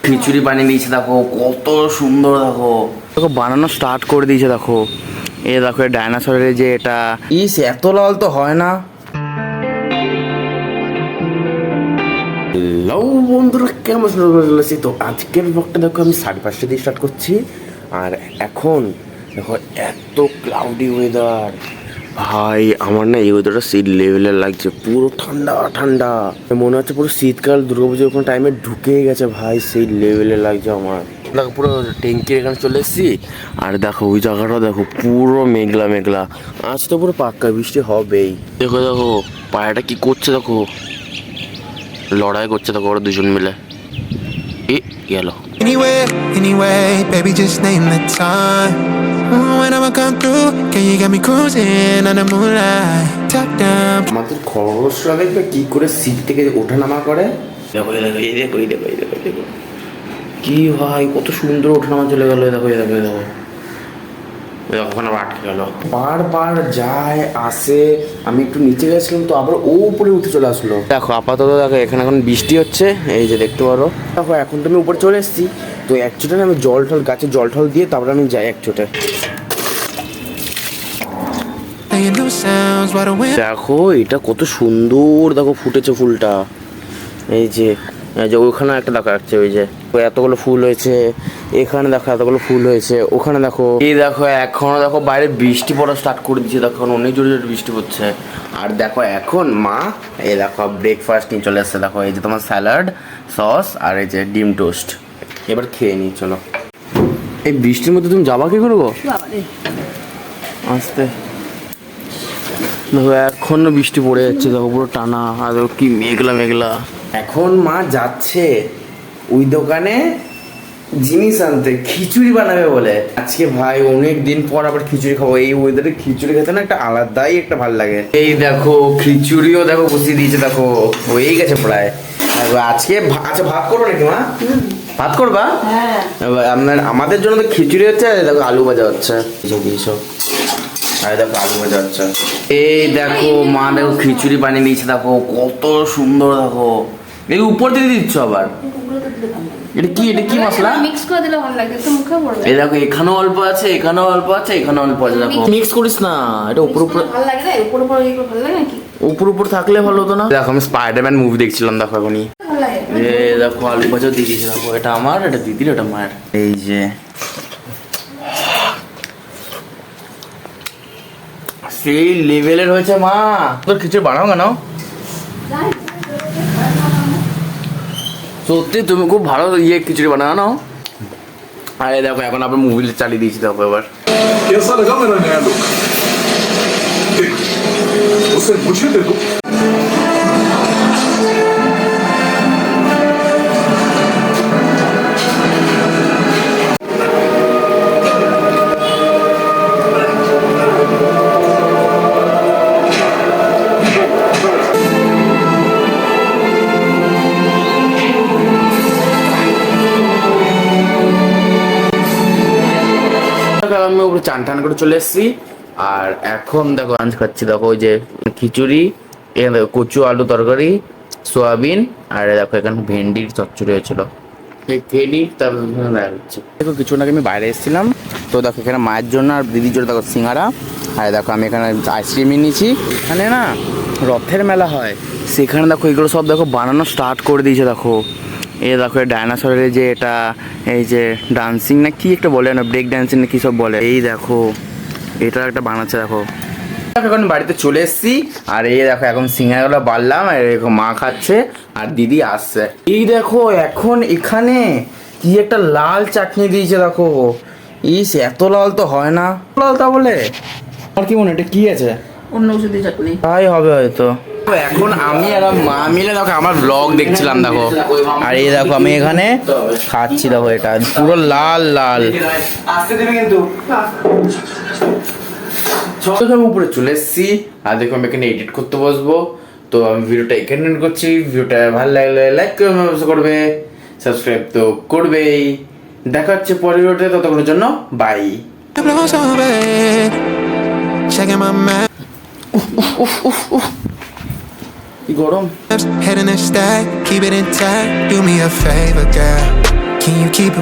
খিচুড়ি বানিয়ে দিয়েছে, দেখো কত সুন্দর। দেখো দেখো বানানো স্টার্ট করে দিয়েছে। দেখো এ দেখো ডাইনোসরের যে এটা এত লাল তো হয় না। হ্যালো বন্ধুরা, কেমন চলেছি? তো আজকের ব্লগটা দেখো আমি 5:30 দিয়ে স্টার্ট করছি। আর এখন দেখো এত ক্লাউডি ওয়েদার, ভাই আমার না এই ওয়েদারটা সেই লেভেলের লাগছে, পুরো ঠান্ডা ঠান্ডা, মনে হচ্ছে পুরো শীতকাল দুর্গাপুজোর কোনো টাইমে ঢুকে গেছে ভাই, সেই লেভেলের লাগছে আমার। দেখো পুরো ট্যাঙ্কির এখানে চলে এসেছি। আর দেখো ওই জায়গাটা দেখো পুরো মেঘলা মেঘলা, আজ তো পুরো পাক্কা বৃষ্টি হবেই। দেখো দেখো পায়রাটা কি করছে, দেখো লড়াই করছে, দেখো ওরা দুজন মিলে। গেল Anyway, baby, just name the time. When I'ma come through, can you get me cruising on the moonlight? Top down. আমাদের খরগোশরা দেখবে কি করে সিট থেকে ওঠানামা করে। দেখো দেখো এই দেখো এই দেখো এই দেখো দেখো কি ভাই কত সুন্দর ওঠানামা চলে গেল। দেখো এই দেখো এই দেখো ওখানে আটকে গেল, বারবার যায় আসে। আমি একটু নিচে গেছিলাম তো আবার ও উপরে উঠে চলে আসলো। দেখো আপাতত দেখো এখানে এখন বৃষ্টি হচ্ছে, এই যে দেখতে পারো। দেখো এখন তো আমি উপরে চলে এসেছি, তো এক চোটে আমি জল ঠল গাছে জল ঠল দিয়ে তারপরে আমি যাই এক চোটে। দেখো এটা কত সুন্দর, দেখো ফুটেছে ফুলটা। এই যে ওখানে একটা দেখা যাচ্ছে, ওই যে এতগুলো ফুল হয়েছে, এখানে দেখো এতগুলো ফুল হয়েছে, ওখানে দেখো। এই দেখো এখনো দেখো বাইরে বৃষ্টি পড়া স্টার্ট করে দিচ্ছে, দেখো অনেক জোরে জোরে বৃষ্টি পড়ছে। আর দেখো এখন মা এই দেখো ব্রেকফাস্ট নিয়ে চলে আসছে। দেখো এই যে তোমার স্যালাড সস আর এই যে ডিম টোস্ট, এবার খেয়ে নিই চলো। এই বৃষ্টির মধ্যে তুমি যাবা কি করবো আসতে? দেখো এখনো বৃষ্টি পড়ে যাচ্ছে, দেখো পুরো টানা, আর দেখো কি মেঘলা মেঘলা। এখন মা যাচ্ছে ওই দোকানে জিনিস আনতে, খিচুড়ি বানাবে বলে আজকে। ভাই অনেক দিন পর আবার খিচুড়ি খাবো, এই ওয়েদারে খিচুড়ি খেতে না একটা আলাদাই একটা ভালো লাগে। এই দেখো খিচুড়িও দেখো বসিয়ে দিয়েছে, দেখো হয়েই গেছে প্রায়। আজকে আচ্ছা ভাত করবো নাকি মা? ভাত করবা? আমাদের জন্য তো খিচুড়ি হচ্ছে, দেখো আলু ভাজা হচ্ছে এইসব। আর দেখো আলু ভাজা হচ্ছে। এই দেখো মা দেখো খিচুড়ি বানিয়ে দিয়েছে, দেখো কত সুন্দর। দেখো এই উপর দিয়ে দিচ্ছ আবার, এটা কি এটা কি মশলা? মিক্স করে দিলে ভালো লাগে, তো মুখে পড়বে। এই দেখো এখানেও অল্প আছে, এখানেও অল্প আছে, এখানেও অল্প আছে। দেখো মিক্স করিস না, এটা উপর উপর ভালো লাগে না, উপর উপর এগুলো ভালো লাগে নাকি? উপর উপর থাকলে ভালো হতো না। দেখো আমি স্পাইডারম্যান মুভি দেখছিলাম, দেখো এখনই। ভালো লাগে। এই দেখো আলু ভাজা দিয়ে দিয়েছে, দেখো এটা আমার, এটা দিদির, এটা মায়ের। এই যে সেই লেভেলের হয়েছে। মা তোর খিচুড়ি বানাও কেন? সত্যি তুমি খুব ভালো খিচুড়ি বানাও না। আরে দেখো এখন আবার মুভি চালিয়ে দিয়েছি, দেখো এবার। कैसा लगा मेरा नया लुक? देख, उसे मुझे दे दो। আমি উপরে চান টান করে চলে এসেছি। আর এখন দেখো লাঞ্চ খাচ্ছি। দেখো ওই যে খিচুড়ি, এখানে দেখো কচু আলু তরকারি, সোয়াবিন, আর দেখো এখানে ভেন্ডির চচ্চড়ি হয়েছিল। দেখো কিছুক্ষণ আগে আমি বাইরে এসেছিলাম, তো দেখো এখানে মায়ের জন্য আর দিদির জন্য দেখো সিঙ্গারা, আর দেখো আমি এখানে আইসক্রিম নিয়েছি। এখানে না রথের মেলা হয়, সেখানে দেখো এগুলো সব দেখো বানানো স্টার্ট করে দিয়েছে। দেখো এ দেখো ডাইনোসরের যে এটা, এই যে ডান্সিং না কি একটা বলে না, ব্রেক ডান্সিং না কি সব বলে, এই দেখো এটা একটা বানাচ্ছে। দেখো এখন বাড়িতে চলে এসেছি, আর এই দেখো এখন সিঙ্গারাগুলো বাড়লাম, আর দেখো মা খাচ্ছে আর দিদি আসছে। এই দেখো এখন এখানে কি একটা লাল চাটনি দিয়েছে, দেখো এত লাল তো হয় না, লাল তা বলে। আর কি মনে এটা কি আছে? অন্য ওষুধি চাটনি তাই হবে হয়তো। এখন আমি আর মা মিলে দেখো আমার ব্লগ দেখছিলাম, দেখো। আর এই দেখো আমি এখানে খাচ্ছি, দেখো এটা পুরো লাল লাল। আমি উপরে চলে এসেছি, আর দেখো আমি এখানে এডিট করতে বসবো। তো আমি ভিডিওটা এখানে এন্ড করছি। ভিডিওটা ভালো লাগলে লাইক করবে, সাবস্ক্রাইব তো করবেই। দেখা হচ্ছে পরের ভিডিওতে, ততক্ষণের জন্য বাই। কি গরম। Head in the stack, keep it intact. Do me a favor, girl. Can you keep it?